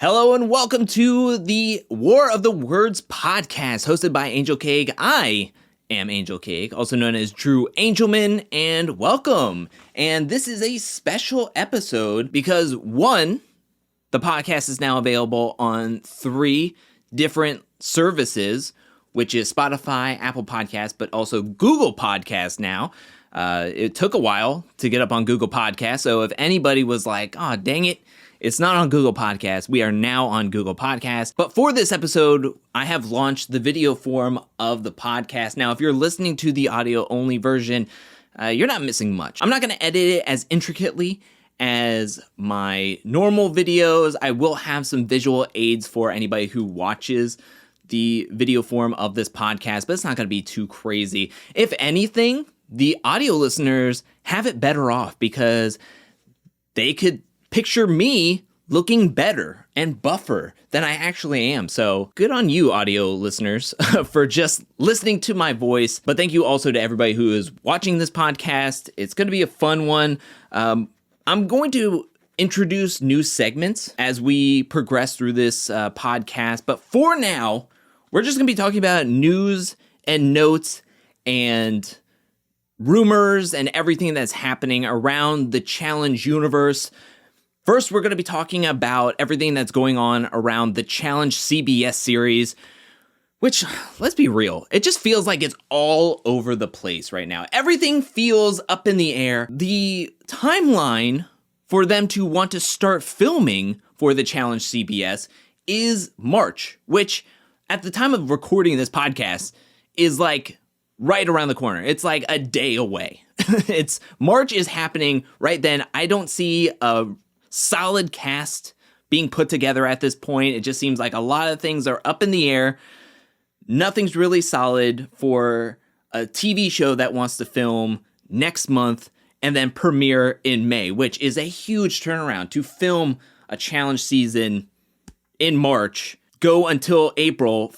Hello and welcome to the War of the Words podcast, hosted by Angelcake. I am Angelcake, also known as Drew Angelman, and welcome. And this is a special episode because, one, the podcast is now available on 3 different services, which is Spotify, Apple Podcasts, but also Google Podcasts now. It took a while to get up on Google Podcasts, so if anybody was like, oh, dang it, it's not on Google Podcasts, we are now on Google Podcasts. But for this episode, I have launched the video form of the podcast. Now, if you're listening to the audio-only version, you're not missing much. I'm not going to edit it as intricately as my normal videos. I will have some visual aids for anybody who watches the video form of this podcast, but it's not going to be too crazy. If anything, the audio listeners have it better off because they could picture me looking better and buffer than I actually am. So good on you, audio listeners, for just listening to my voice. But thank you also to everybody who is watching this podcast. It's going to be a fun one. I'm going to introduce new segments as we progress through this podcast. But for now, we're just going to be talking about news and notes and rumors and everything that's happening around the challenge universe. First, we're going to be talking about everything that's going on around the Challenge CBS series, which, let's be real, it just feels like it's all over the place right now. Everything feels up in the air. The timeline for them to want to start filming for the Challenge CBS is March, which at the time of recording this podcast is like right around the corner. It's like a day away. March is happening right then. I don't see a solid cast being put together at this point. It just seems like a lot of things are up in the air. Nothing's really solid for a TV show that wants to film next month and then premiere in May, which is a huge turnaround to film a challenge season in March, go until April,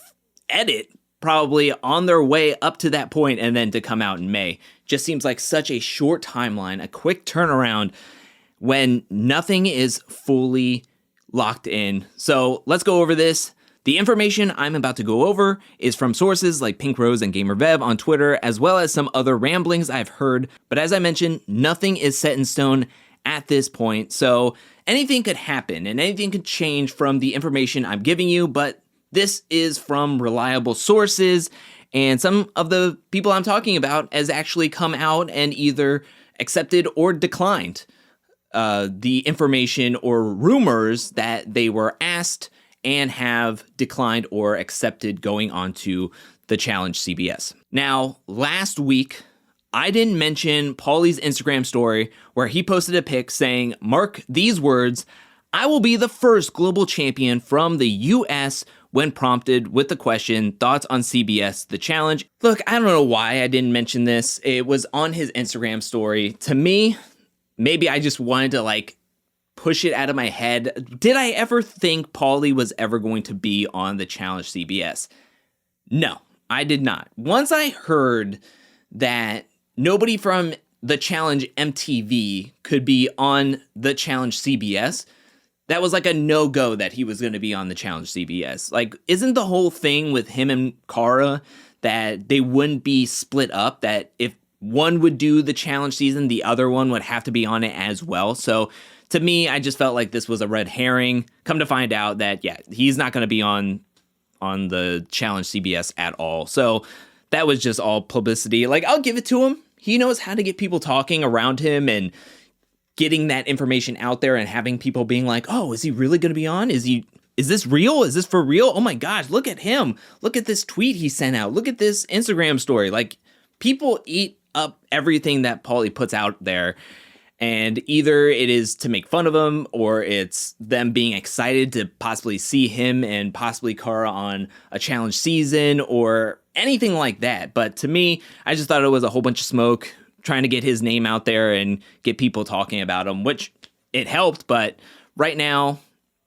edit probably on their way up to that point, and then to come out in May. Just seems like such a short timeline, a quick turnaround when nothing is fully locked in. So let's go over this. The information I'm about to go over is from sources like Pink Rose and GamerVev on Twitter, as well as some other ramblings I've heard. But as I mentioned, nothing is set in stone at this point. So anything could happen and anything could change from the information I'm giving you. But this is from reliable sources. And some of the people I'm talking about has actually come out and either accepted or declined the information or rumors that they were asked and have declined or accepted going on to the Challenge CBS. Now, last week, I didn't mention Paulie's Instagram story where he posted a pic saying, "Mark these words, I will be the first global champion from the US," when prompted with the question, thoughts on CBS, The Challenge. Look, I don't know why I didn't mention this. It was on his Instagram story. To me, maybe I just wanted to push it out of my head. Did I ever think Paulie was ever going to be on the Challenge CBS? No, I did not. Once I heard that nobody from the Challenge MTV could be on the Challenge CBS, that was like a no-go that he was going to be on the Challenge CBS. Isn't the whole thing with him and Cara that they wouldn't be split up, that if one would do the challenge season, the other one would have to be on it as well? So to me, I just felt like this was a red herring. Come to find out that, yeah, he's not going to be on the Challenge CBS at all. So that was just all publicity. I'll give it to him. He knows how to get people talking around him and getting that information out there and having people being like, oh, is he really going to be on? Is this real? Is this for real? Oh my gosh, look at him. Look at this tweet he sent out. Look at this Instagram story. People eat up everything that Paulie puts out there. And either it is to make fun of him or it's them being excited to possibly see him and possibly Cara on a challenge season or anything like that. But to me, I just thought it was a whole bunch of smoke trying to get his name out there and get people talking about him, which it helped. But right now,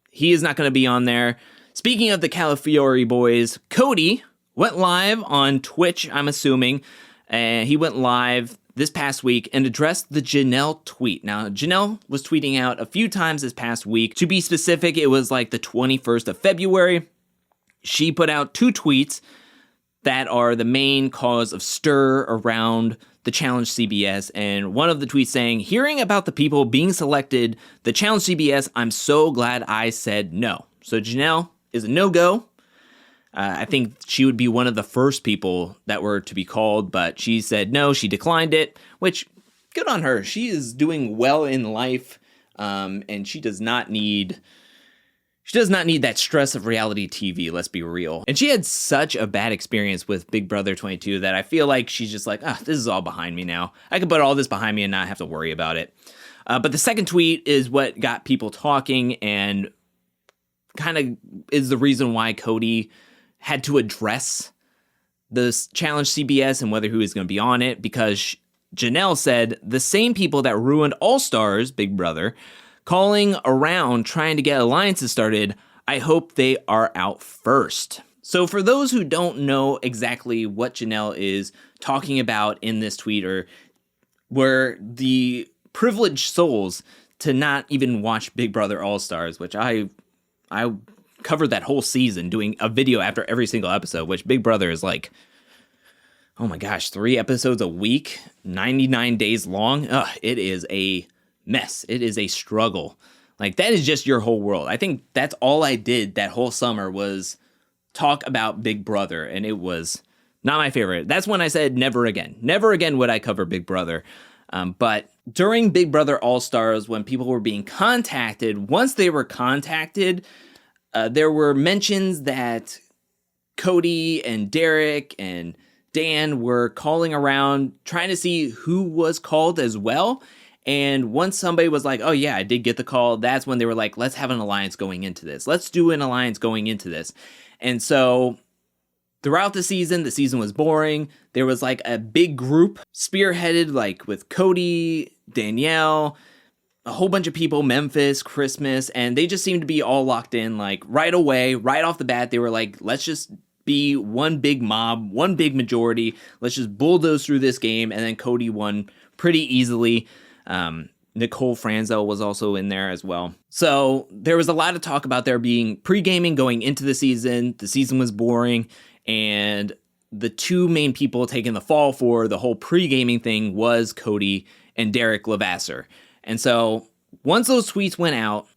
he is not going to be on there. Speaking of the Calafiore boys, Cody went live on Twitch, I'm assuming. And he went live this past week and addressed the Janelle tweet. Now, Janelle was tweeting out a few times this past week. To be specific, it was like the 21st of February. She put out 2 tweets that are the main cause of stir around the Challenge CBS. And one of the tweets saying, hearing about the people being selected, the Challenge CBS, I'm so glad I said no. So Janelle is a no-go. I think she would be one of the first people that were to be called, but she said no, she declined it, which, good on her. She is doing well in life, and she does not need that stress of reality TV, let's be real. And she had such a bad experience with Big Brother 22 that I feel like she's just like, this is all behind me now. I can put all this behind me and not have to worry about it. But the second tweet is what got people talking and kind of is the reason why Cody had to address the Challenge CBS and whether he was going to be on it, because Janelle said the same people that ruined All Stars Big Brother calling around trying to get alliances started, I hope they are out first. So for those who don't know exactly what Janelle is talking about in this tweet, or were the privileged souls to not even watch Big Brother All Stars, which I covered that whole season doing a video after every single episode, which Big Brother is like, oh my gosh, 3 episodes a week, 99 days long. It is a mess. It is a struggle. Like, that is just your whole world. I think that's all I did that whole summer was talk about Big Brother, and it was not my favorite. That's when I said never again. Never again would I cover Big Brother. But during Big Brother All Stars, when people were being contacted, once they were contacted, there were mentions that Cody and Derek and Dan were calling around trying to see who was called as well. And once somebody was like, oh yeah, I did get the call, that's when they were like, let's have an alliance going into this. Let's do an alliance going into this. And so throughout the season was boring. There was like a big group spearheaded like with Cody, Danielle, a whole bunch of people, Memphis, Christmas, and they just seemed to be all locked in like right away, right off the bat. They were like, let's just be one big mob, one big majority. Let's just bulldoze through this game. And then Cody won pretty easily. Nicole Franzo was also in there as well. So there was a lot of talk about there being pre-gaming going into the season. The season was boring. And the 2 main people taking the fall for the whole pre-gaming thing was Cody and Derek Levasseur. And so once those tweets went out,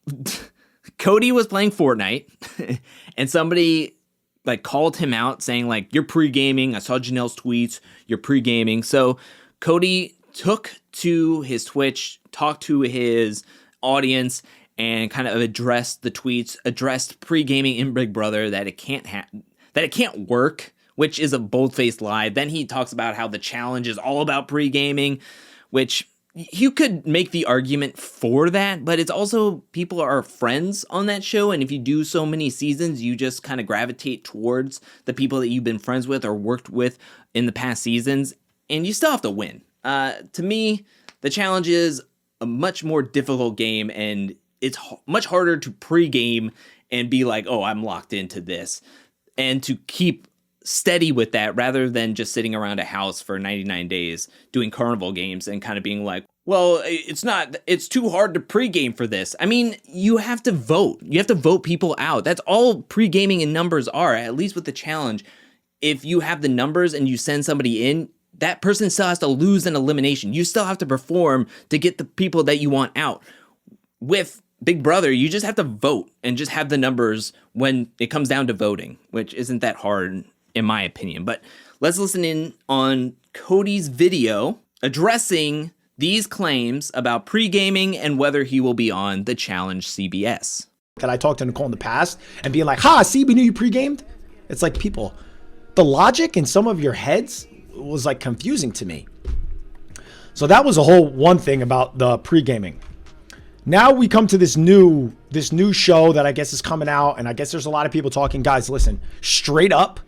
Cody was playing Fortnite and somebody like called him out saying like, you're pre-gaming. I saw Janelle's tweets. You're pre-gaming. So Cody took to his Twitch, talked to his audience, and kind of addressed the tweets, addressed pre-gaming in Big Brother, that it can't work, which is a bold-faced lie. Then he talks about how the challenge is all about pre-gaming, which you could make the argument for that, but it's also people are friends on that show, and if you do so many seasons, you just kind of gravitate towards the people that you've been friends with or worked with in the past seasons, and you still have to win. To me, the challenge is a much more difficult game, and it's much harder to pre-game and be like, oh, I'm locked into this, and to keep steady with that rather than just sitting around a house for 99 days doing carnival games and kind of being like, well, it's too hard to pre-game for this. I mean, you have to vote. You have to vote people out. That's all pre-gaming and numbers are, at least with the challenge. If you have the numbers and you send somebody in, that person still has to lose an elimination. You still have to perform to get the people that you want out. With Big Brother, you just have to vote and just have the numbers when it comes down to voting, which isn't that hard in my opinion. But let's listen in on Cody's video addressing these claims about pre-gaming and whether he will be on the Challenge CBS. That I talked to Nicole in the past and being like, see, we knew you pre-gamed. It's like, people, the logic in some of your heads was like confusing to me. So that was a whole one thing about the pre-gaming. Now we come to this new show that I guess is coming out, and I guess there's a lot of people talking. Guys, listen, straight up,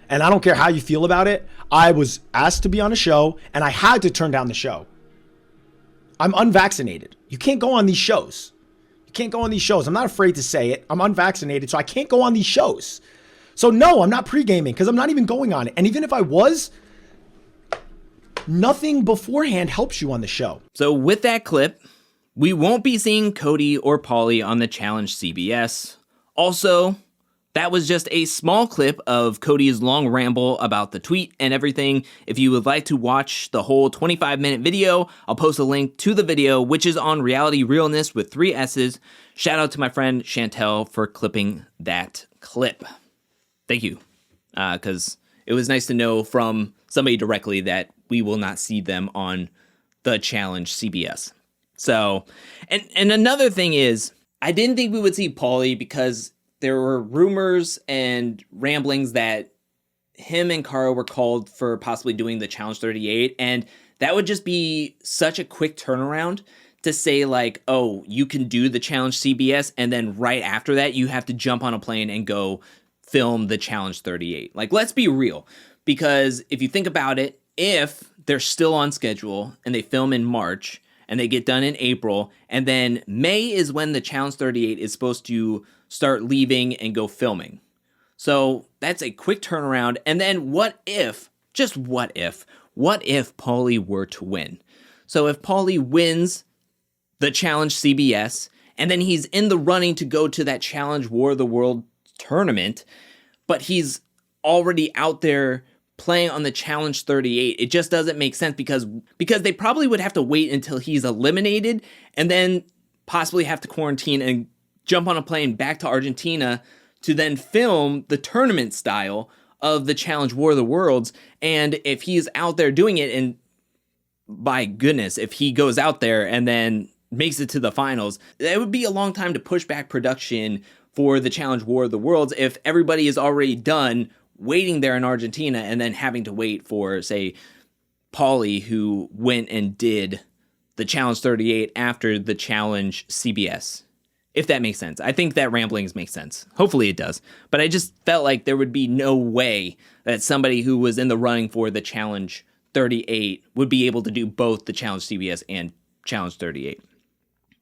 and I don't care how you feel about it, I was asked to be on a show and I had to turn down the show. I'm unvaccinated. You can't go on these shows. You can't go on these shows. I'm not afraid to say it. I'm unvaccinated, so I can't go on these shows. So no, I'm not pre-gaming because I'm not even going on it. And even if I was, Nothing beforehand helps you on the show. So with that clip, we won't be seeing Cody or Paulie on the Challenge CBS. Also, that was just a small clip of Cody's long ramble about the tweet and everything. If you would like to watch the whole 25-minute video, I'll post a link to the video, which is on Reality Realness with 3 S's. Shout out to my friend Chantel for clipping that clip. Thank you. Because it was nice to know from somebody directly that we will not see them on the Challenge CBS. So, and another thing is, I didn't think we would see Paulie because there were rumors and ramblings that him and Cara were called for possibly doing the Challenge 38, and that would just be such a quick turnaround to say like, oh, you can do the Challenge CBS, and then right after that, you have to jump on a plane and go film the Challenge 38. Like, let's be real, because if you think about it, if they're still on schedule and they film in March and they get done in April, and then May is when the Challenge 38 is supposed to start leaving and go filming. So that's a quick turnaround. And then what if Paulie were to win? So if Paulie wins the Challenge CBS, and then he's in the running to go to that Challenge War of the World tournament, but he's already out there playing on the Challenge 38, it just doesn't make sense because they probably would have to wait until he's eliminated and then possibly have to quarantine and jump on a plane back to Argentina to then film the tournament style of the Challenge War of the Worlds. And if he's out there doing it, and by goodness, if he goes out there and then makes it to the finals, that would be a long time to push back production for the Challenge War of the Worlds if everybody is already done waiting there in Argentina and then having to wait for, say, Paulie, who went and did the Challenge 38 after the Challenge CBS. If that makes sense. I think that ramblings makes sense. Hopefully it does. But I just felt like there would be no way that somebody who was in the running for the Challenge 38 would be able to do both the Challenge CBS and Challenge 38.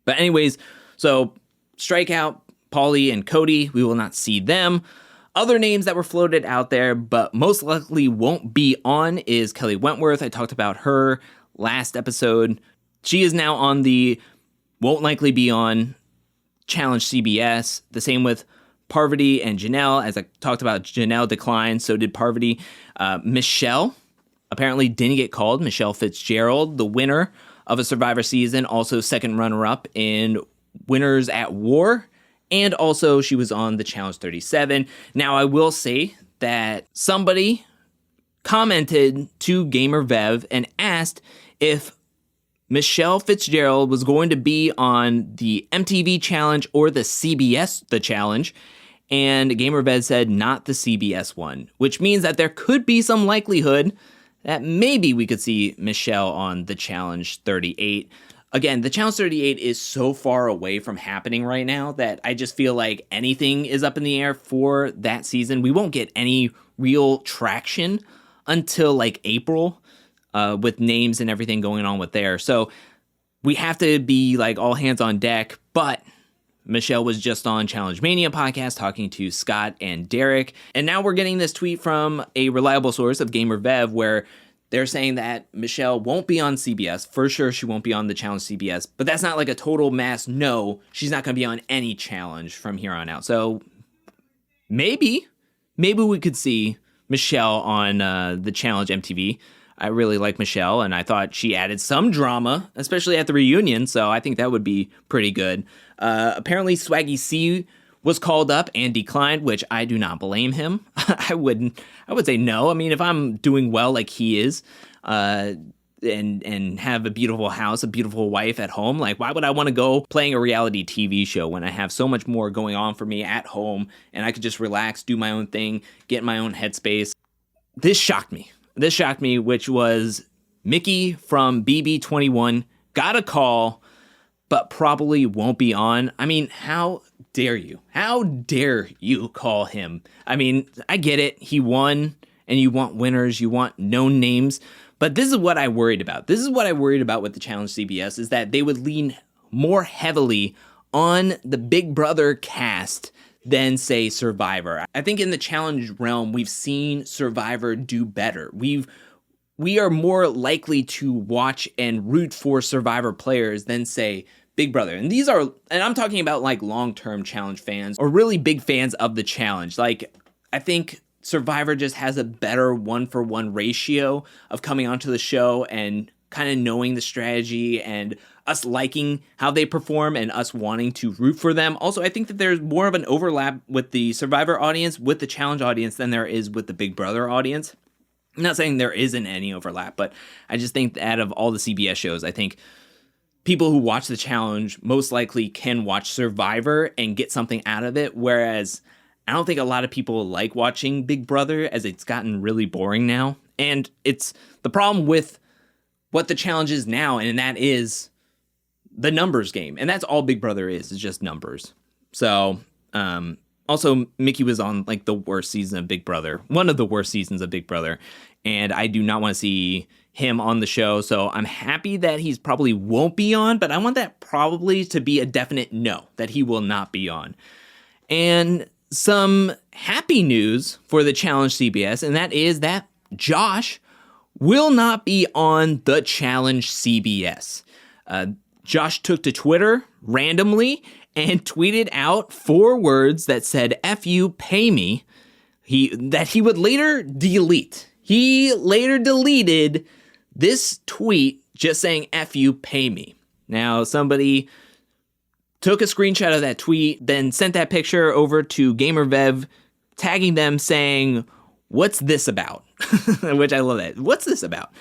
But anyways, so strike out Paulie and Cody. We will not see them. Other names that were floated out there, but most likely won't be on, is Kelly Wentworth. I talked about her last episode. She is now on the won't likely be on Challenge CBS. The same with Parvati and Janelle. As I talked about, Janelle declined, so did Parvati. Michelle apparently didn't get called. Michelle Fitzgerald, the winner of a Survivor season, also second runner-up in Winners at War. And also, she was on the Challenge 37. Now, I will say that somebody commented to Gamer Vev and asked if Michelle Fitzgerald was going to be on the MTV Challenge or the CBS The Challenge. And Gamer Vev said not the CBS one, which means that there could be some likelihood that maybe we could see Michelle on the Challenge 38. Again, the Challenge 38 is so far away from happening right now that I just feel like anything is up in the air for that season. We won't get any real traction until like April with names and everything going on with there. So we have to be like all hands on deck. But Michelle was just on Challenge Mania podcast talking to Scott and Derek. And now we're getting this tweet from a reliable source of Gamer Vev where they're saying that Michelle won't be on CBS. For sure, she won't be on the Challenge CBS. But that's not like a total mass no. She's not going to be on any challenge from here on out. So maybe we could see Michelle on the Challenge MTV. I really like Michelle, and I thought she added some drama, especially at the reunion. So I think that would be pretty good. Apparently, Swaggy C was called up and declined, which I do not blame him. I would say no. I mean, if I'm doing well like he is, and have a beautiful house, a beautiful wife at home, like why would I want to go playing a reality TV show when I have so much more going on for me at home and I could just relax, do my own thing, get in my own headspace? This shocked me, which was Mickey from BB21 got a call, but probably won't be on. I mean, how dare you? How dare you call him? I mean, I get it. He won, and you want winners. You want known names. But this is what I worried about. This is what I worried about with the Challenge CBS, is that they would lean more heavily on the Big Brother cast than, say, Survivor. I think in the Challenge realm, we've seen Survivor do better. We've we are more likely to watch and root for Survivor players than, say, Big Brother. And I'm talking about like long-term challenge fans or really big fans of the challenge. Like, I think Survivor just has a better 1-for-1 ratio of coming onto the show and kind of knowing the strategy and us liking how they perform and us wanting to root for them. Also, I think that there's more of an overlap with the Survivor audience, with the challenge audience, than there is with the Big Brother audience. I'm not saying there isn't any overlap, but I just think that out of all the CBS shows, I think people who watch the challenge most likely can watch Survivor and get something out of it, whereas I don't think a lot of people like watching Big Brother, as it's gotten really boring now. And it's the problem with what the challenge is now, and that is the numbers game. And that's all Big Brother is just numbers. So, also, Mickey was on like the worst season of Big Brother, one of the worst seasons of Big Brother, and I do not want to see him on the show. So I'm happy that he's probably won't be on, but I want that probably to be a definite no, that he will not be on. And some happy news for the Challenge CBS, and that is that Josh will not be on the Challenge CBS. Josh took to Twitter randomly and tweeted out 4 words that said, "F you, pay me," that he would later delete. He later deleted this tweet just saying, "F you, pay me." Now, somebody took a screenshot of that tweet, then sent that picture over to GamerVev, tagging them saying, "What's this about?" Which I love that. "What's this about?"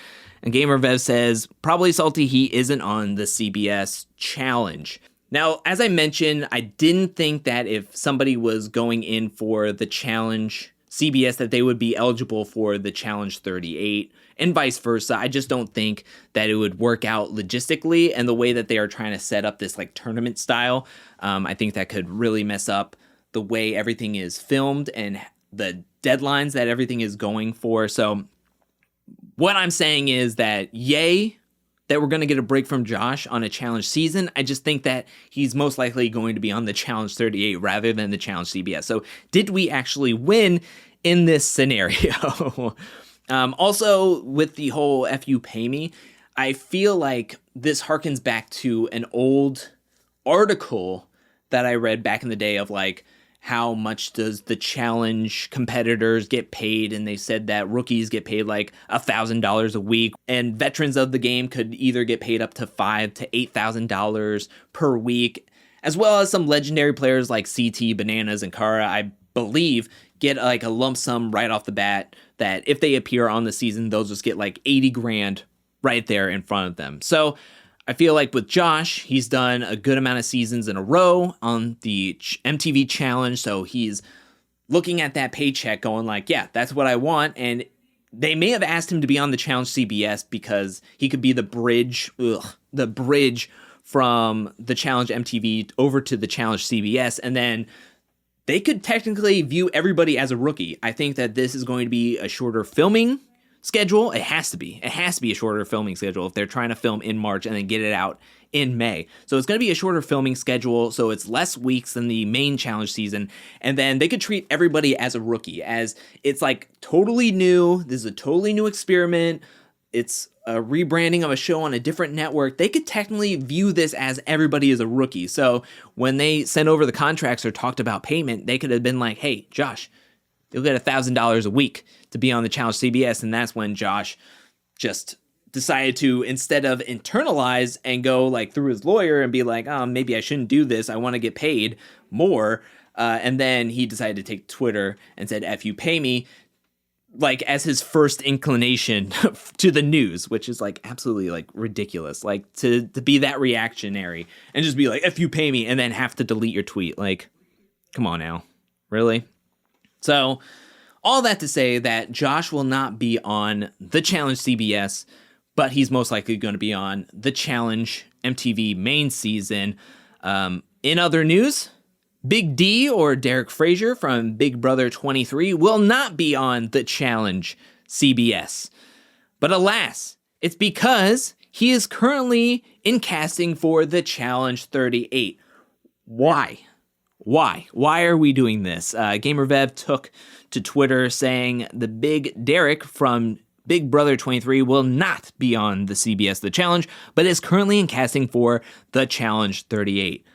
And GamerVev says, "Probably salty he isn't on the CBS Challenge." Now, as I mentioned, I didn't think that if somebody was going in for the Challenge CBS that they would be eligible for the Challenge 38 and vice versa. I just don't think that it would work out logistically, and the way that they are trying to set up this like tournament style, I think that could really mess up the way everything is filmed and the deadlines that everything is going for. So what I'm saying is that yay, that we're going to get a break from Josh on a Challenge season. I just think that he's most likely going to be on the Challenge 38 rather than the Challenge CBS. So did we actually win in this scenario? Also, with the whole "F you, pay me," I feel like this harkens back to an old article that I read back in the day of like, how much does the Challenge competitors get paid? And they said that rookies get paid like $1,000 a week, and veterans of the game could either get paid up to $5,000 to $8,000 per week, as well as some legendary players like CT, Bananas, and Kara, I believe, get like a lump sum right off the bat that if they appear on the season, they'll just get like 80 grand right there in front of them. So I feel like with Josh, he's done a good amount of seasons in a row on the MTV Challenge, so he's looking at that paycheck going like, yeah, that's what I want. And they may have asked him to be on the Challenge CBS because he could be the bridge from the Challenge MTV over to the Challenge CBS, and then they could technically view everybody as a rookie. I think that this is going to be a shorter filming schedule. It has to be a shorter filming schedule if they're trying to film in March and then get it out in May. So it's going to be a shorter filming schedule, so it's less weeks than the main Challenge season, and then they could treat everybody as a rookie, as it's like totally new. This is a totally new experiment. It's a rebranding of a show on a different network. They could technically view this as everybody is a rookie. So when they sent over the contracts or talked about payment, they could have been like, "Hey, Josh, you'll get $1,000 a week to be on the Challenge CBS." And that's when Josh just decided to, instead of internalize and go like through his lawyer and be like, "Oh, maybe I shouldn't do this. I want to get paid more." And then he decided to take Twitter and said, "F you, pay me," like as his first inclination to the news, which is like absolutely like ridiculous. Like to be that reactionary and just be like, "F you, pay me," and then have to delete your tweet. Like, come on now. Really? So all that to say that Josh will not be on the Challenge CBS, but he's most likely going to be on the Challenge MTV main season. In other news, Big D, or Derek Frazier from Big Brother 23, will not be on the Challenge CBS. But alas, it's because he is currently in casting for the Challenge 38. Why? Why are we doing this? GamerVev took to Twitter saying the Big Derek from Big Brother 23 will not be on the CBS The Challenge, but is currently in casting for The Challenge 38.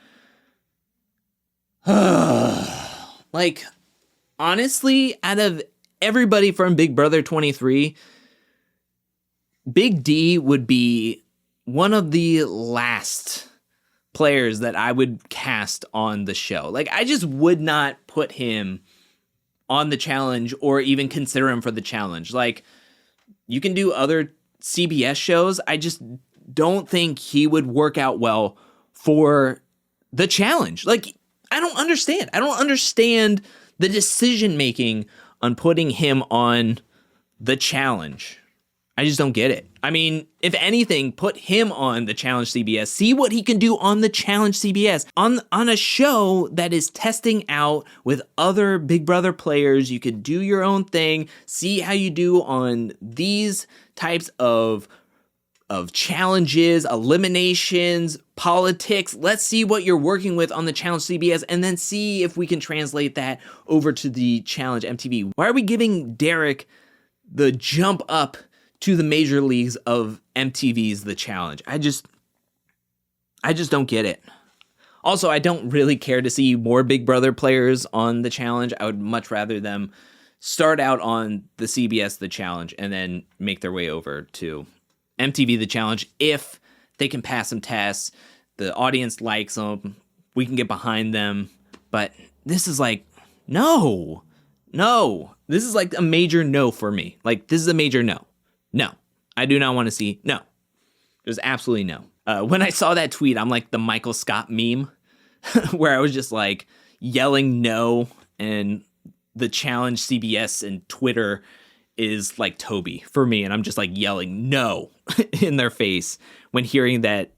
Like, honestly, out of everybody from Big Brother 23, Big D would be one of the last players that I would cast on the show. Like, I just would not put him on the challenge or even consider him for the challenge. Like, you can do other CBS shows. I just don't think he would work out well for the challenge. Like, I don't understand. I don't understand the decision making on putting him on the challenge. I just don't get it. I mean, if anything, put him on the Challenge CBS. See what he can do on the Challenge CBS. On a show that is testing out with other Big Brother players. You can do your own thing. See how you do on these types of challenges, eliminations, politics. Let's see what you're working with on the Challenge CBS and then see if we can translate that over to the Challenge MTV. Why are we giving Derek the jump up to the major leagues of MTV's The Challenge? I just don't get it. Also, I don't really care to see more Big Brother players on The Challenge. I would much rather them start out on the CBS The Challenge and then make their way over to MTV The Challenge if they can pass some tests. The audience likes them. We can get behind them. But this is like, no. This is like a major no for me. Like, this is a major no. No, I do not want to see. No, there's absolutely no. When I saw that tweet, I'm like the Michael Scott meme where I was just like yelling no, and the Challenge CBS and Twitter is like Toby for me. And I'm just like yelling no in their face when hearing that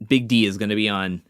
Big D is going to be on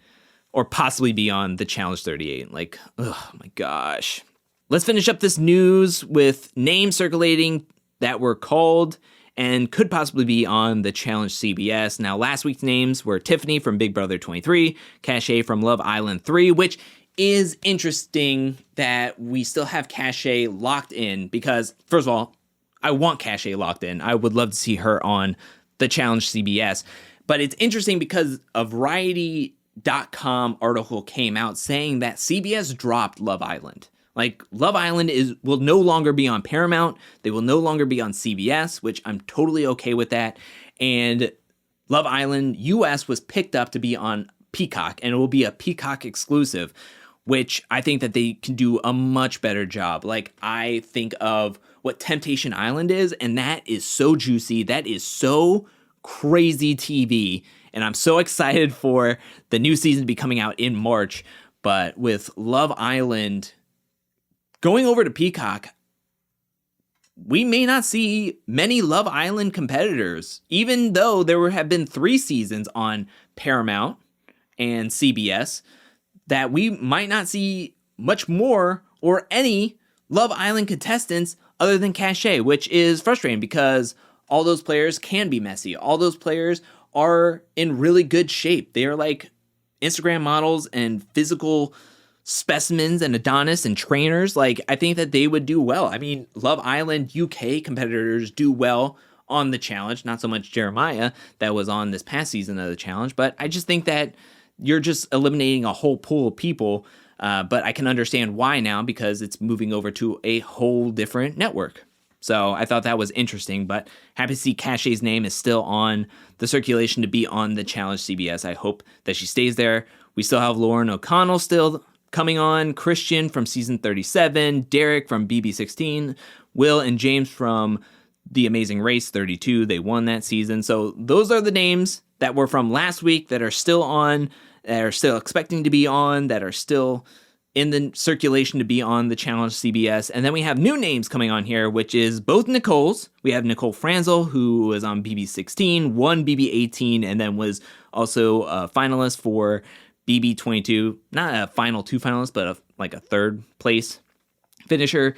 or possibly be on the Challenge 38. Like, oh my gosh. Let's finish up this news with names circulating that were called and could possibly be on the Challenge CBS. Now, last week's names were Tiffany from Big Brother 23, Cache from Love Island 3, which is interesting that we still have Cache locked in because, first of all, I want Cache locked in. I would love to see her on the Challenge CBS. But it's interesting because a Variety.com article came out saying that CBS dropped Love Island. Like, Love Island will no longer be on Paramount. They will no longer be on CBS, which I'm totally okay with that. And Love Island US was picked up to be on Peacock, and it will be a Peacock exclusive, which I think that they can do a much better job. Like, I think of what Temptation Island is, and that is so juicy. That is so crazy TV. And I'm so excited for the new season to be coming out in March. But with Love Island going over to Peacock, we may not see many Love Island competitors, even though there have been 3 seasons on Paramount and CBS, that we might not see much more or any Love Island contestants other than Cache, which is frustrating because all those players can be messy. All those players are in really good shape. They are like Instagram models and physical specimens and Adonis and trainers. Like, I think that they would do well. I mean, Love Island UK competitors do well on the challenge. Not so much Jeremiah that was on this past season of the challenge, but I just think that you're just eliminating a whole pool of people. But I can understand why now because it's moving over to a whole different network. So I thought that was interesting, but happy to see Cache's name is still on the circulation to be on the Challenge CBS. I hope that she stays there. We still have Lauren O'Connell still coming on, Christian from season 37, Derek from BB16, Will and James from The Amazing Race 32. They won that season. So those are the names that were from last week that are still on, that are still expecting to be on, that are still in the circulation to be on the Challenge CBS. And then we have new names coming on here, which is both Nicole's. We have Nicole Franzel, who was on BB16, won BB18, and then was also a finalist for BB22, not a final 2 finalist, but a third place finisher.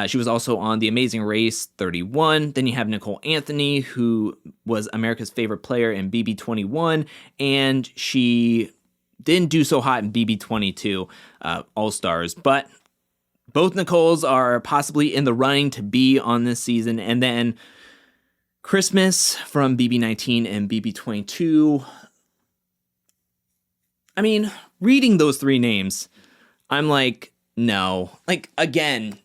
She was also on The Amazing Race 31. Then you have Nicole Anthony, who was America's favorite player in BB21, and she didn't do so hot in BB22 All-Stars. But both Nicoles are possibly in the running to be on this season. And then Christmas from BB19 and BB22. I mean, reading those three names, I'm like, no. Like, again,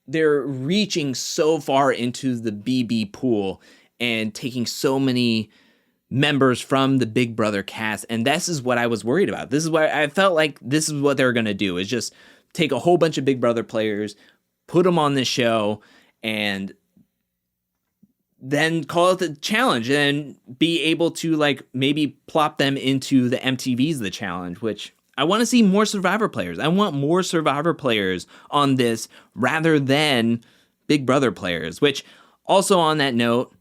they're reaching so far into the BB pool and taking so many members from the Big Brother cast, and this is what I was worried about. This is why I felt like this is what they're going to do, is just take a whole bunch of Big Brother players, put them on this show, and then call it the challenge and be able to like maybe plop them into the MTV's The Challenge, which I want to see more Survivor players. I want more Survivor players on this rather than Big Brother players, which also on that note,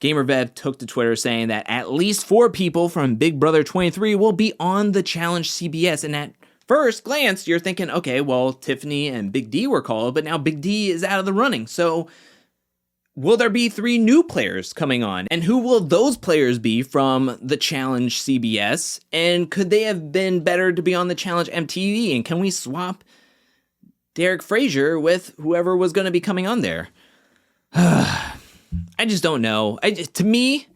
GamerVev took to Twitter saying that at least 4 people from Big Brother 23 will be on the Challenge CBS. And at first glance, you're thinking, okay, well, Tiffany and Big D were called, but now Big D is out of the running. So will there be 3 new players coming on? And who will those players be from the Challenge CBS? And could they have been better to be on the Challenge MTV? And can we swap Derek Frazier with whoever was going to be coming on there? I just don't know. To me,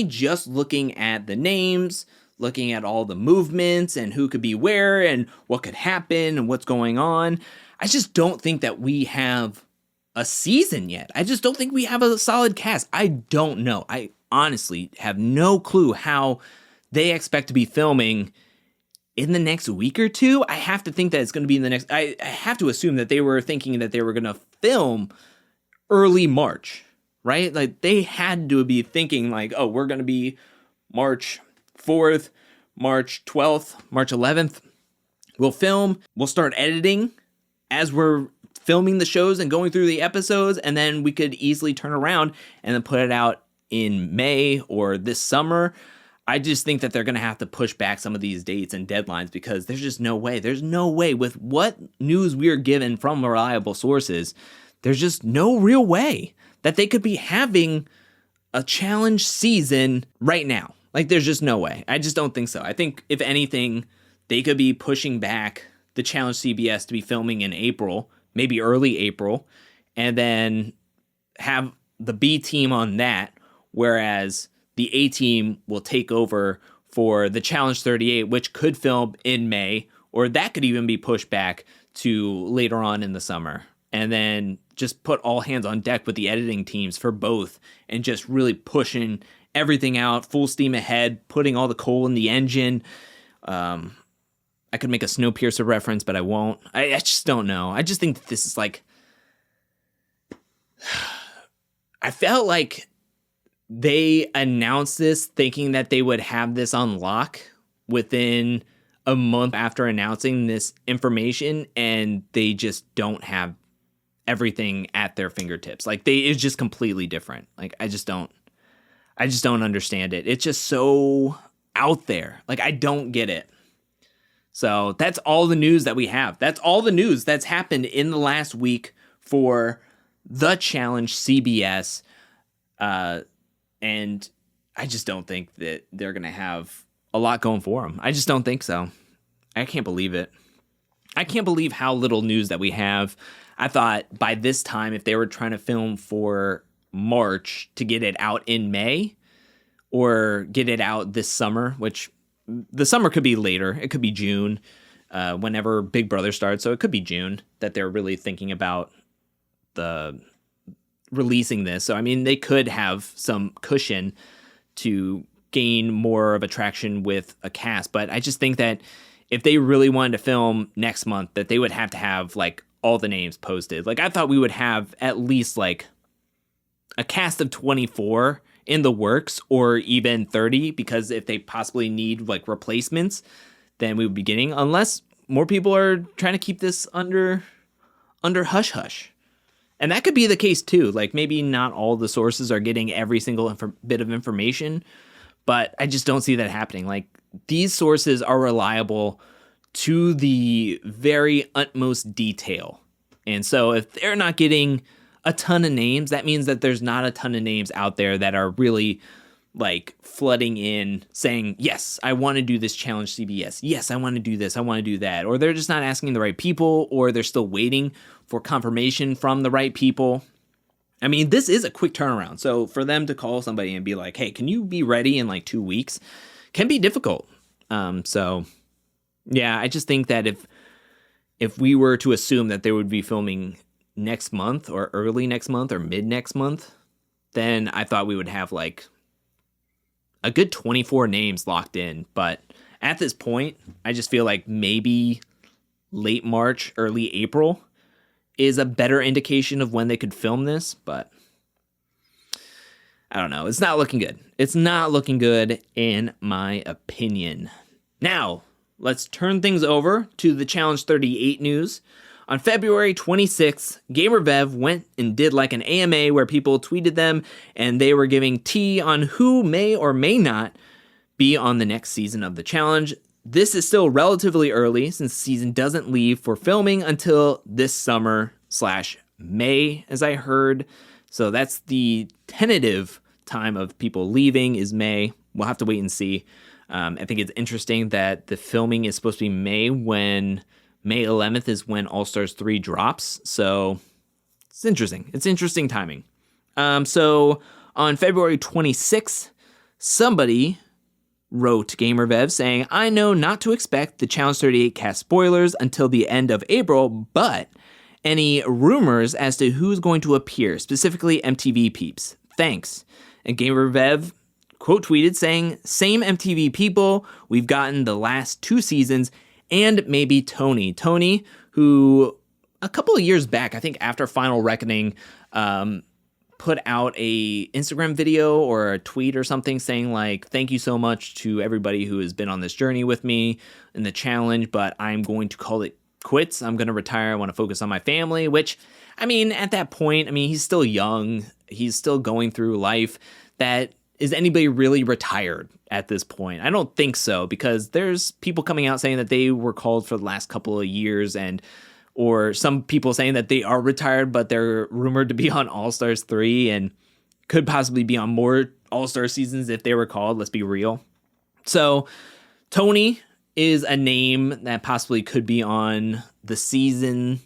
just looking at the names, looking at all the movements and who could be where and what could happen and what's going on, I just don't think that we have a season yet. I just don't think we have a solid cast. I don't know. I honestly have no clue how they expect to be filming in the next week or two. I have to think that it's going to be in the next... I have to assume that they were thinking that they were going to film early March, right? Like they had to be thinking like, oh, we're going to be March 4th, March 12th, March 11th. We'll film. We'll start editing as we're filming the shows and going through the episodes, and then we could easily turn around and then put it out in May or this summer. I just think that they're going to have to push back some of these dates and deadlines because there's just no way. There's no way with what news we are given from reliable sources. There's just no real way that they could be having a challenge season right now. Like there's just no way. I just don't think so. I think if anything, they could be pushing back the Challenge CBS to be filming in April, maybe early April, and then have the B team on that, whereas the A team will take over for the Challenge 38, which could film in May, or that could even be pushed back to later on in the summer. And then just put all hands on deck with the editing teams for both and just really pushing everything out, full steam ahead, putting all the coal in the engine. I could make a Snowpiercer reference, but I won't. I just don't know. I just think that this is like... I felt like they announced this thinking that they would have this on lock within a month after announcing this information, and they just don't have everything at their fingertips. Like it's just completely different. Like I just don't understand it. It's just so out there. Like I don't get it. So that's all the news that we have. That's all the news that's happened in the last week for the Challenge CBS. And I just don't think that they're going to have a lot going for them. I just don't think so. I can't believe it. I can't believe how little news that we have. I thought by this time, if they were trying to film for March to get it out in May or get it out this summer, which the summer could be later. It could be June, whenever Big Brother starts. So it could be June that they're really thinking about the releasing this. So, I mean, they could have some cushion to gain more of attraction with a cast. But I just think that if they really wanted to film next month, that they would have to have like all the names posted. Like I thought we would have at least like a cast of 24 in the works, or even 30, because if they possibly need like replacements, then we would be getting, unless more people are trying to keep this under hush hush. And that could be the case too. Like maybe not all the sources are getting every single bit of information, but I just don't see that happening. Like these sources are reliable to the very utmost detail. And so if they're not getting a ton of names, that means that there's not a ton of names out there that are really like flooding in saying, yes, I want to do this Challenge CBS. Yes, I want to do this. I want to do that. Or they're just not asking the right people, or they're still waiting for confirmation from the right people. I mean, this is a quick turnaround. So for them to call somebody and be like, hey, can you be ready in like 2 weeks can be difficult. So yeah, I just think that if we were to assume that they would be filming next month or early next month or mid next month, then I thought we would have like a good 24 names locked in. But at this point, I just feel like maybe late March, early April is a better indication of when they could film this. But I don't know. It's not looking good. It's not looking good in my opinion. Now, let's turn things over to the Challenge 38 news. On February 26th, GamerVev went and did like an AMA where people tweeted them and they were giving tea on who may or may not be on the next season of the challenge. This is still relatively early since the season doesn't leave for filming until this summer/May, as I heard. So that's the tentative time of people leaving is May. We'll have to wait and see. I think it's interesting that the filming is supposed to be May when May 11th is when All Stars 3 drops. So it's interesting. It's interesting timing. So on February 26th, somebody wrote GamerVev saying, I know not to expect the Challenge 38 cast spoilers until the end of April, but any rumors as to who's going to appear, specifically MTV peeps. Thanks. And GamerVev quote tweeted saying, same MTV people we've gotten the last 2 seasons, and maybe Tony. Tony, who a couple of years back, I think after Final Reckoning, put out a Instagram video or a tweet or something saying like, thank you so much to everybody who has been on this journey with me in the challenge, but I'm going to call it quits. I'm going to retire. I want to focus on my family, which, I mean, at that point, I mean, he's still young. He's still going through life. That is anybody really retired at this point? I don't think so, because there's people coming out saying that they were called for the last couple of years, and or some people saying that they are retired, but they're rumored to be on All Stars 3 and could possibly be on more All Star seasons if they were called. Let's be real. So Tony is a name that possibly could be on the season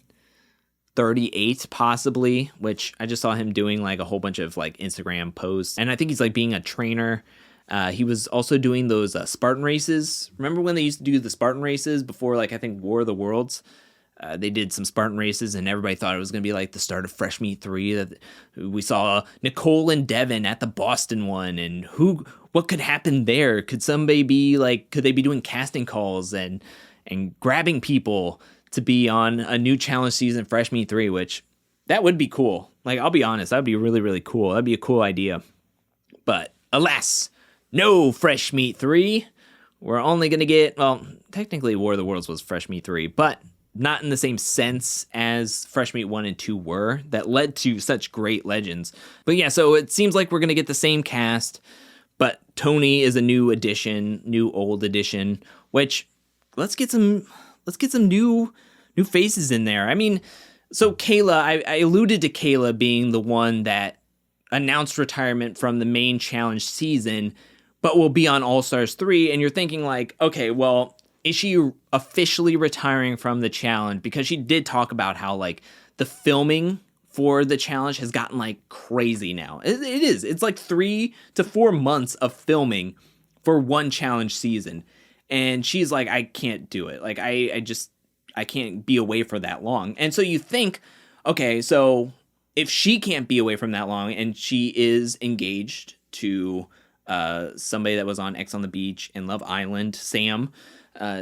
38 possibly, which I just saw him doing like a whole bunch of like Instagram posts, and I think he's like being a trainer. He was also doing those Spartan races. Remember when they used to do the Spartan races before, like, I think War of the Worlds? They did some Spartan races, and everybody thought it was going to be like the start of Fresh Meat 3. That we saw Nicole and Devin at the Boston one, and what could happen there? Could somebody be like, could they be doing casting calls and grabbing people to be on a new challenge season, Fresh Meat 3, which that would be cool. Like, I'll be honest, that would be really, really cool. That'd be a cool idea. But alas, no Fresh Meat 3. We're only going to get, well, technically War of the Worlds was Fresh Meat 3, but not in the same sense as Fresh Meat 1 and 2 were, that led to such great legends. But yeah, so it seems like we're going to get the same cast, but Tony is a new addition, new old addition, which let's get some new faces in there. I mean, so Kayla, I alluded to Kayla being the one that announced retirement from the main challenge season, but will be on All Stars 3, and you're thinking like, okay, well, is she officially retiring from the challenge? Because she did talk about how like the filming for the challenge has gotten like crazy now. It is. It's like 3 to 4 months of filming for one challenge season. And she's like, I can't do it. Like, I can't be away for that long. And so you think, okay, so if she can't be away from that long and she is engaged to somebody that was on X on the Beach and Love Island, Sam,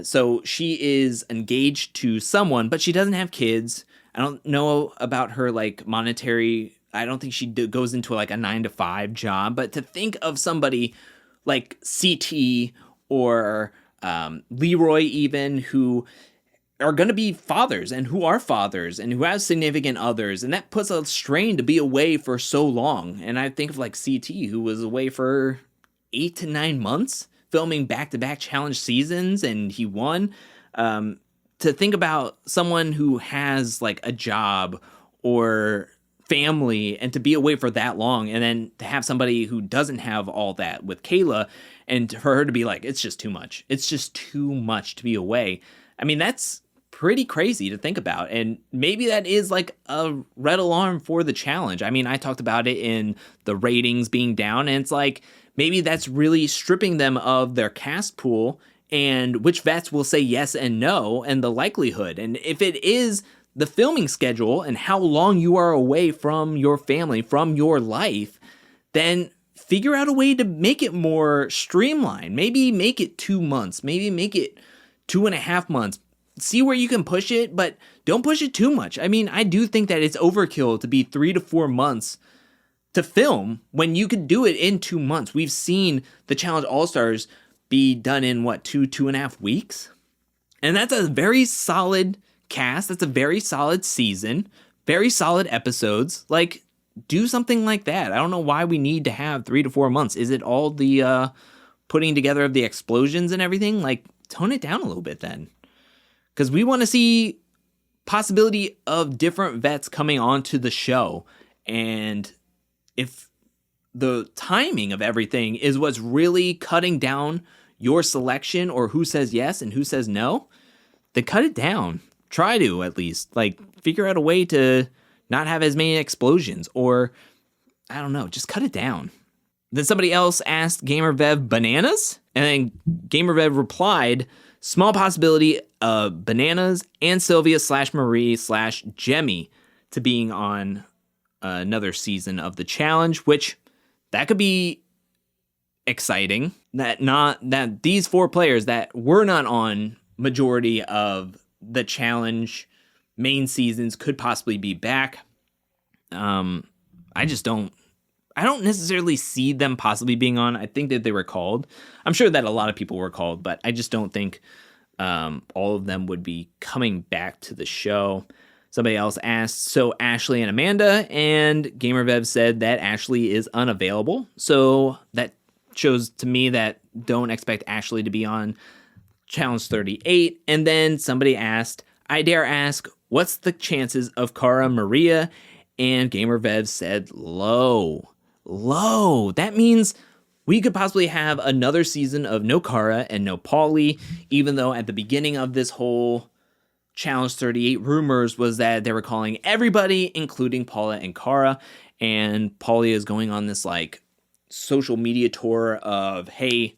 so she is engaged to someone, but she doesn't have kids. I don't know about her like monetary. I don't think she goes into like a 9-to-5 job, but to think of somebody like CT or Leroy even, who are going to be fathers and who are fathers and who have significant others, and that puts a strain to be away for so long. And I think of like CT, who was away for 8 to 9 months filming back-to-back challenge seasons, and he won. To think about someone who has like a job or family and to be away for that long, and then to have somebody who doesn't have all that with Kayla, and for her to be like, it's just too much. It's just too much to be away. I mean, that's pretty crazy to think about. And maybe that is like a red alarm for the challenge. I mean, I talked about it in the ratings being down, and it's like maybe that's really stripping them of their cast pool and which vets will say yes and no and the likelihood. And if it is the filming schedule and how long you are away from your family, from your life, then figure out a way to make it more streamlined. Maybe make it 2 months, maybe make it 2.5 months. See where you can push it, but don't push it too much. I mean, I do think that it's overkill to be 3 to 4 months to film when you could do it in 2 months. We've seen the Challenge All-Stars be done in 2.5 weeks. And that's a very solid cast. That's a very solid season, very solid episodes. Like, do something like that. I don't know why we need to have 3 to 4 months. Is it all the putting together of the explosions and everything? Like, tone it down a little bit then. Because we want to see possibility of different vets coming onto the show. And if the timing of everything is what's really cutting down your selection or who says yes and who says no, then cut it down. Try to, at least. Like, figure out a way to not have as many explosions, or I don't know, just cut it down. Then somebody else asked GamerVev bananas, and then GamerVev replied, small possibility of bananas and Sylvia / Marie / Jemmy to being on another season of the challenge, which that could be exciting. That these 4 players that were not on majority of the challenge main seasons could possibly be back. I don't necessarily see them possibly being on. I think that they were called. I'm sure that a lot of people were called, but I just don't think all of them would be coming back to the show. Somebody else asked, so Ashley and Amanda, and GamerVev said that Ashley is unavailable. So that shows to me that don't expect Ashley to be on Challenge 38. And then somebody asked, I dare ask, what's the chances of Cara Maria? And GamerVev said low. That means we could possibly have another season of no Cara and no Paulie, even though at the beginning of this whole Challenge 38 rumors was that they were calling everybody, including Paula and Cara, and Paulie is going on this like social media tour of, hey,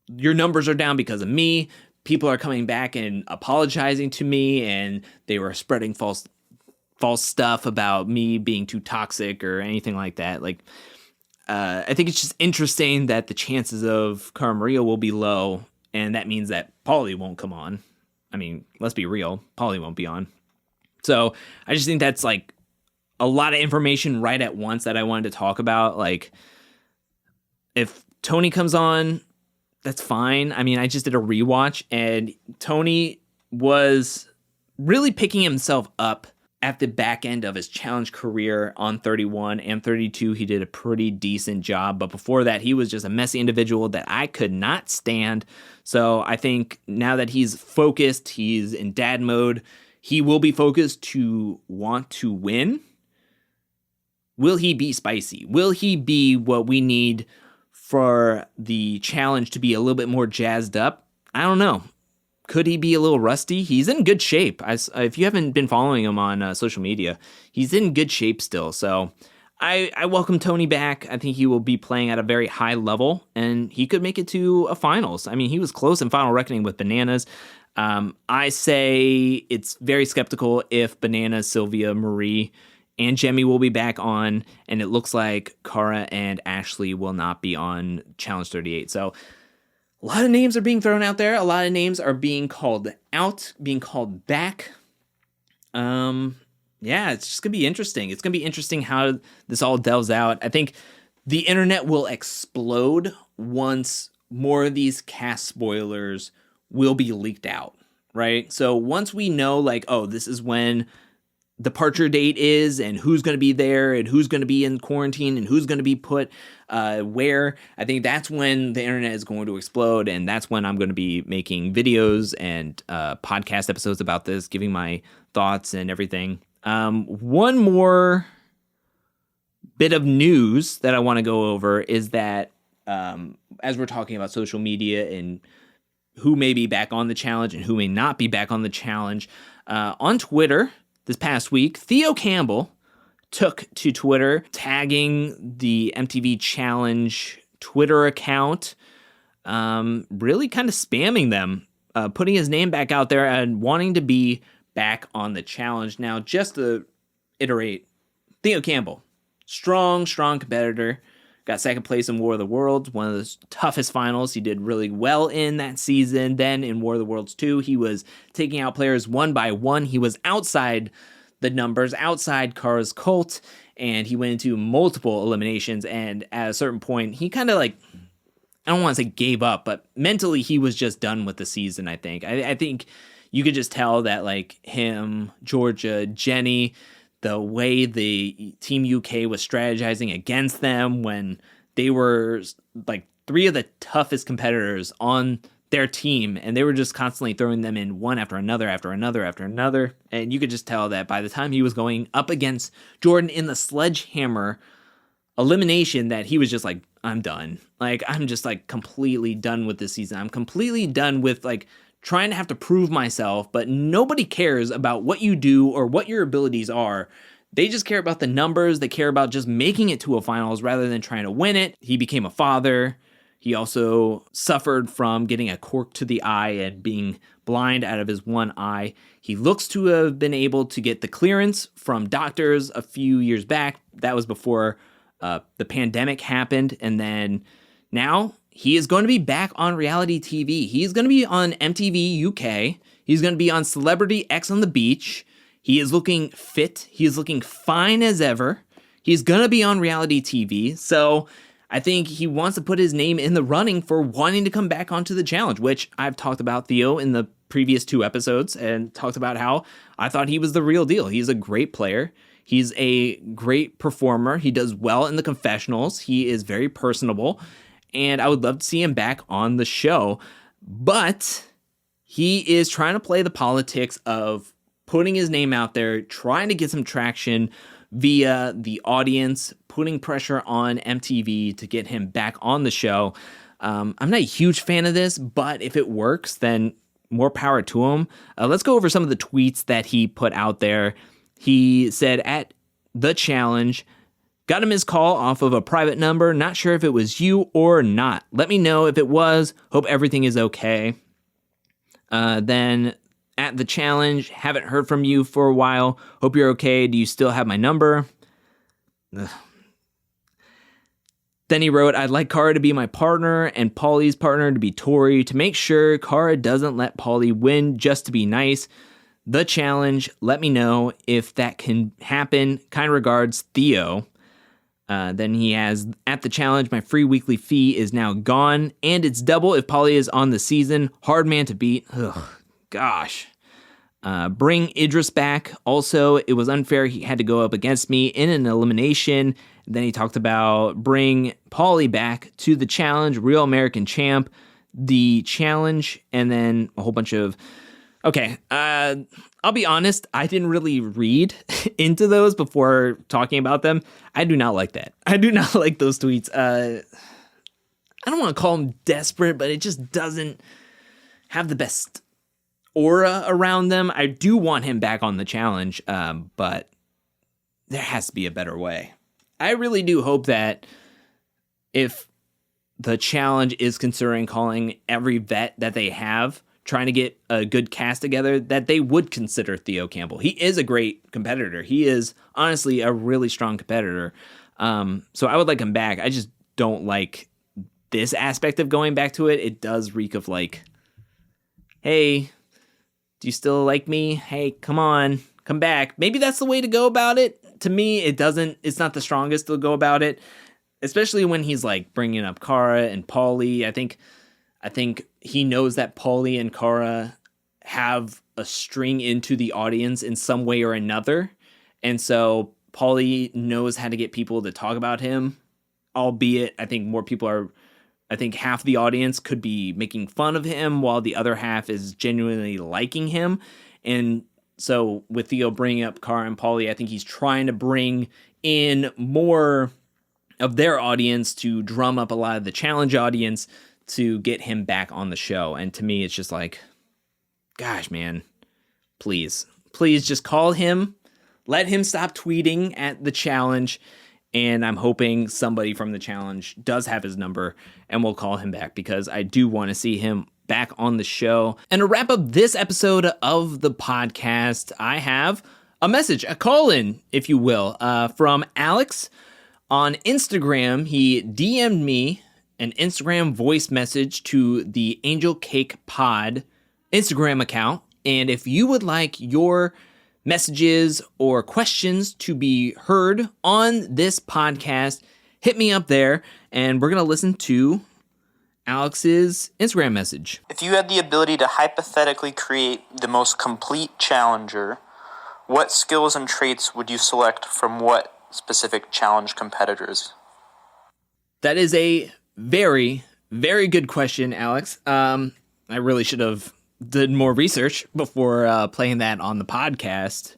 your numbers are down because of me. People are coming back and apologizing to me, and they were spreading false stuff about me being too toxic or anything like that. Like, I think it's just interesting that the chances of Cara Maria will be low, and that means that Paulie won't come on. I mean, let's be real, Paulie won't be on. So I just think that's like a lot of information right at once that I wanted to talk about. Like, if Tony comes on, that's fine. I mean, I just did a rewatch, and Tony was really picking himself up at the back end of his challenge career on 31 and 32. He did a pretty decent job, but before that, he was just a messy individual that I could not stand. So I think now that he's focused, he's in dad mode, he will be focused to want to win. Will he be spicy? Will he be what we need for the challenge to be a little bit more jazzed up? I don't know. Could he be a little rusty? He's in good shape. If you haven't been following him on social media, he's in good shape still. So I welcome Tony back. I think he will be playing at a very high level, and he could make it to a finals. I mean, he was close in Final Reckoning with Bananas. I say it's very skeptical if Bananas, Sylvia, Marie, and Jemmy will be back on, and it looks like Cara and Ashley will not be on Challenge 38. So a lot of names are being thrown out there. A lot of names are being called out, being called back. Yeah, it's just going to be interesting. It's going to be interesting how this all delves out. I think the internet will explode once more of these cast spoilers will be leaked out, right? So once we know, like, oh, this is when departure date is, and who's going to be there, and who's going to be in quarantine, and who's going to be put where, I think that's when the internet is going to explode, and that's when I'm going to be making videos and podcast episodes about this, giving my thoughts and everything. One more bit of news that I want to go over is that as we're talking about social media and who may be back on the challenge and who may not be back on the challenge. On Twitter this past week, Theo Campbell took to Twitter, tagging the MTV Challenge Twitter account, really kind of spamming them, putting his name back out there and wanting to be back on the challenge. Now, just to iterate, Theo Campbell, strong competitor, got second place in War of the Worlds, one of the toughest finals. He did really well in that season. Then in War of the Worlds 2, he was taking out players one by one. He was outside the numbers, outside Kara's cult, and he went into multiple eliminations. And at a certain point, he kind of I don't want to say gave up, but mentally he was just done with the season, I think. I think you could just tell that him, Georgia, Jenny, the way the Team UK was strategizing against them when they were three of the toughest competitors on their team, and they were just constantly throwing them in one after another. And you could just tell that by the time he was going up against Jordan in the sledgehammer elimination, that he was just I'm done. I'm just completely done with this season. I'm completely done with trying to have to prove myself, but nobody cares about what you do or what your abilities are. They just care about the numbers. They care about just making it to a finals rather than trying to win it. He became a father. He also suffered from getting a cork to the eye and being blind out of his one eye. He looks to have been able to get the clearance from doctors a few years back. That was before the pandemic happened. And then now he is going to be back on reality TV. He's going to be on MTV UK. He's going to be on Celebrity X on the Beach. He is looking fit. He is looking fine as ever. He's going to be on reality TV. So I think he wants to put his name in the running for wanting to come back onto the challenge, which I've talked about Theo in the previous 2 episodes and talked about how I thought he was the real deal. He's a great player. He's a great performer. He does well in the confessionals. He is very personable. And I would love to see him back on the show. But he is trying to play the politics of putting his name out there, trying to get some traction via the audience, putting pressure on MTV to get him back on the show. I'm not a huge fan of this, but if it works, then more power to him. Let's go over some of the tweets that he put out there. He said, at the challenge, got a missed call off of a private number. Not sure if it was you or not. Let me know if it was. Hope everything is okay. Then at the challenge, haven't heard from you for a while. Hope you're okay. Do you still have my number? Ugh. Then he wrote, I'd like Kara to be my partner and Paulie's partner to be Tori to make sure Kara doesn't let Paulie win just to be nice. The challenge, let me know if that can happen. Kind regards, Theo. Then he has, at the challenge, my free weekly fee is now gone, and it's double if Paulie is on the season. Hard man to beat. Ugh, gosh. Bring Idris back. Also, it was unfair he had to go up against me in an elimination. Then he talked about bring Paulie back to the challenge, Real American Champ, the challenge, and then a whole bunch of... Okay, I'll be honest, I didn't really read into those before talking about them. I do not like that. I do not like those tweets. I don't want to call them desperate, but it just doesn't have the best aura around them. I do want him back on the challenge, but there has to be a better way. I really do hope that if the challenge is considering calling every vet that they have, trying to get a good cast together, that they would consider Theo Campbell. He is a great competitor. He is honestly a really strong competitor. So I would like him back. I just don't like this aspect of going back to it. It does reek of hey, do you still like me? Hey, come on, come back. Maybe that's the way to go about it. To me, it's not the strongest to go about it, especially when he's bringing up Kara and Paulie. I think he knows that Paulie and Kara have a string into the audience in some way or another. And so Paulie knows how to get people to talk about him, albeit I think more people are, I think half the audience could be making fun of him while the other half is genuinely liking him. And so with Theo bringing up Kara and Paulie, I think he's trying to bring in more of their audience to drum up a lot of the challenge audience to get him back on the show. And to me, it's just like, gosh, man, please just call him, let him stop tweeting at the challenge. And I'm hoping somebody from the challenge does have his number and will call him back, because I do want to see him back on the show. And to wrap up this episode of the podcast, I have a message, a call-in, if you will, from Alex on Instagram. He DM'd me an Instagram voice message to the Angelcake Pod Instagram account. And if you would like your messages or questions to be heard on this podcast, hit me up there, and we're going to listen to Alex's Instagram message. If you had the ability to hypothetically create the most complete challenger, what skills and traits would you select from what specific challenge competitors? That is a very, very good question, Alex. I really should have did more research before playing that on the podcast.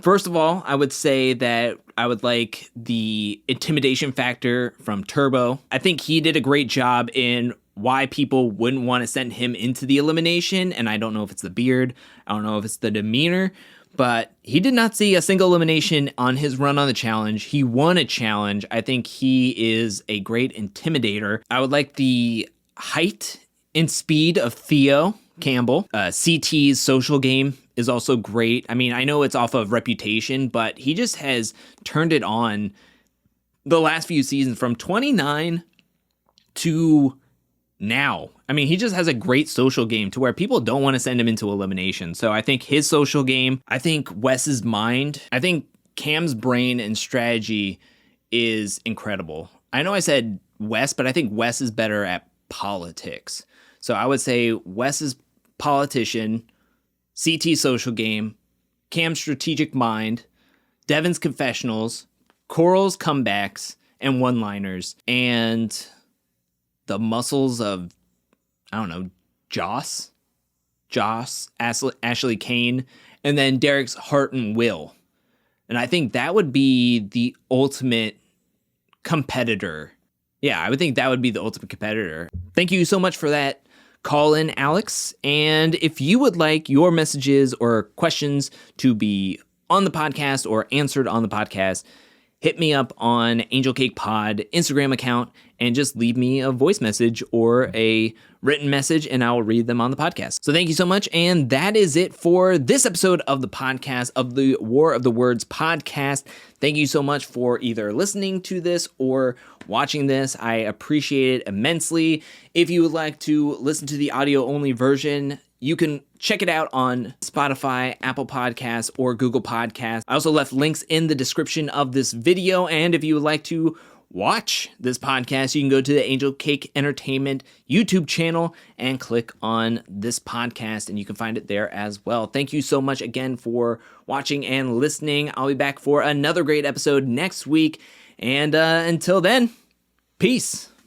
First of all, I would say that I would like the intimidation factor from Turbo. I think he did a great job in why people wouldn't want to send him into the elimination. And I don't know if it's the beard, I don't know if it's the demeanor, but he did not see a single elimination on his run on the challenge. He won a challenge. I think he is a great intimidator. I would like the height and speed of Theo Campbell. CT's social game is also great. I mean, I know it's off of reputation, but he just has turned it on the last few seasons from 29 to now. I mean, he just has a great social game to where people don't want to send him into elimination. So I think his social game, I think Wes's mind, I think Cam's brain and strategy is incredible. I know I said Wes, but I think Wes is better at politics. So I would say Wes's politician, CT social game, Cam's strategic mind, Devin's confessionals, Coral's comebacks and one-liners, and the muscles of, I don't know, Joss, Ashley Kane, and then Derek's heart and will. And I think that would be the ultimate competitor. Yeah, I would think that would be the ultimate competitor. Thank you so much for that call in, Alex. And if you would like your messages or questions to be on the podcast or answered on the podcast, hit me up on Angelcake Pod Instagram account and just leave me a voice message or a written message, and I will read them on the podcast. So thank you so much. And that is it for this episode of the podcast, of the War of the Words podcast. Thank you so much for either listening to this or watching this. I appreciate it immensely. If you would like to listen to the audio only version, you can check it out on Spotify, Apple Podcasts, or Google Podcasts. I also left links in the description of this video. And if you would like to watch this podcast, you can go to the Angelcake Entertainment YouTube channel and click on this podcast, and you can find it there as well. Thank you so much again for watching and listening. I'll be back for another great episode next week. And until then, peace.